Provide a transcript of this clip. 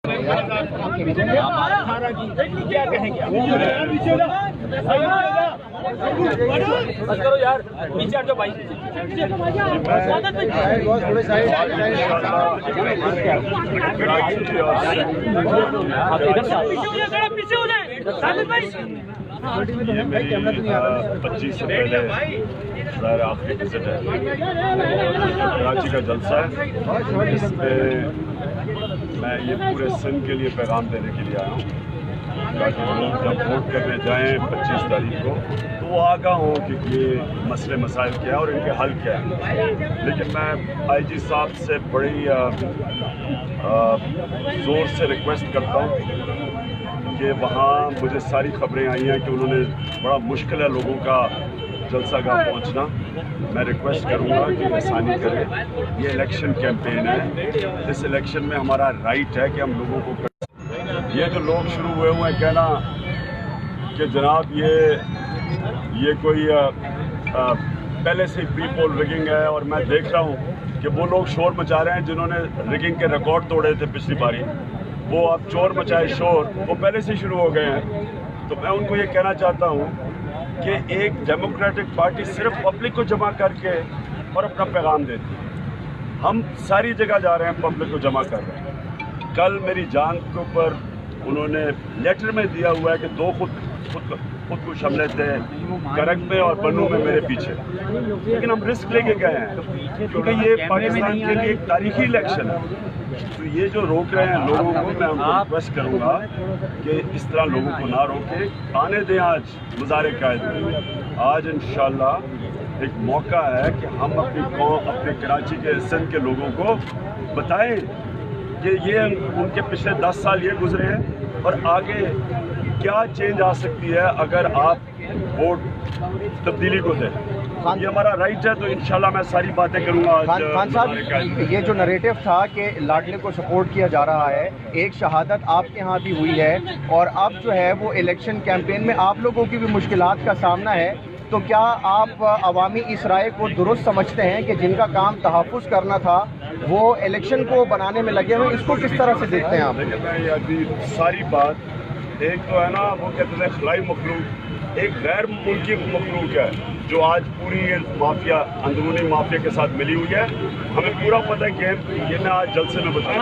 کیا کہیں گے کرو یار پیچھے ہٹ جاؤ بھائی پیچھے ہو جائے 25 سے پہلے ظاہر آخری وزٹ ہے کراچی کا جلسہ ہے. اس پہ میں یہ پورے سندھ کے لیے پیغام دینے کے لیے آیا ہوں تاکہ لوگ جب ووٹ کرنے جائیں 25 تاریخ کو تو وہ آگاہ ہوں کہ یہ مسئلے مسائل کیا ہے اور ان کے حل کیا ہے. لیکن میں آئی جی صاحب سے بڑی زور سے ریکویسٹ کرتا ہوں کہ وہاں مجھے ساری خبریں آئی ہیں کہ انہوں نے بڑا مشکل ہے لوگوں کا جلسہ گاہ پہنچنا. میں ریکویسٹ کروں گا کہ آسانی کریں. یہ الیکشن کیمپین ہے. اس الیکشن میں ہمارا رائٹ ہے کہ ہم لوگوں کو یہ جو لوگ شروع ہوئے ہیں کہنا کہ جناب یہ کوئی پہلے سے پری پول ریگنگ ہے اور میں دیکھ رہا ہوں کہ وہ لوگ شور مچا رہے ہیں جنہوں نے ریگنگ کے ریکارڈ توڑے تھے پچھلی باری وہ اب چور مچائے شور وہ پہلے سے شروع ہو گئے ہیں. تو میں ان کو یہ کہنا چاہتا ہوں کہ ایک ڈیموکریٹک پارٹی صرف پبلک کو جمع کر کے اور اپنا پیغام دیتی ہے. ہم ساری جگہ جا رہے ہیں پبلک کو جمع کر رہے ہیں. کل میری جان کے اوپر انہوں نے لیٹر میں دیا ہوا ہے کہ 2 خودکش حملے تھے کرک میں اور بنو میں میرے پیچھے. لیکن ہم رسک لے کے گئے ہیں کیونکہ یہ پاکستان کے لیے ایک تاریخی الیکشن ہے. تو یہ جو روک رہے ہیں لوگوں کو میں ان کو ریکویسٹ کروں گا کہ اس طرح لوگوں کو نہ روکے. آنے دیں آج مظاہرے قائد میں. آج انشاءاللہ ایک موقع ہے کہ ہم اپنی قوم اپنے کراچی کے سندھ کے لوگوں کو بتائیں کہ یہ ان کے پچھلے 10 سال یہ گزرے ہیں اور آگے کیا چینج آ سکتی ہے اگر آپ ووٹ تبدیلی کو دیں. یہ ہمارا رائٹ ہے. تو انشاءاللہ میں ساری باتیں کروں گا. خان صاحب یہ جو نریٹو تھا کہ لاڈلے کو سپورٹ کیا جا رہا ہے ایک شہادت آپ کے ہاں بھی ہوئی ہے اور اب جو ہے وہ الیکشن کیمپین میں آپ لوگوں کی بھی مشکلات کا سامنا ہے. تو کیا آپ عوامی اس رائے کو درست سمجھتے ہیں کہ جن کا کام تحفظ کرنا تھا وہ الیکشن کو بنانے میں لگے ہوئے اس کو کس طرح سے دیکھتے ہیں آپ؟ لیکن میں یہ ابھی ساری بات ایک تو ہے نا وہ کہتے ہیں خلائی مخلوق ایک غیر ملکی مخلوق ہے جو آج پوری مافیا اندرونی مافیا کے ساتھ ملی ہوئی ہے. ہمیں پورا پتہ ہے کہ یہ میں آج جلسے میں بتاؤں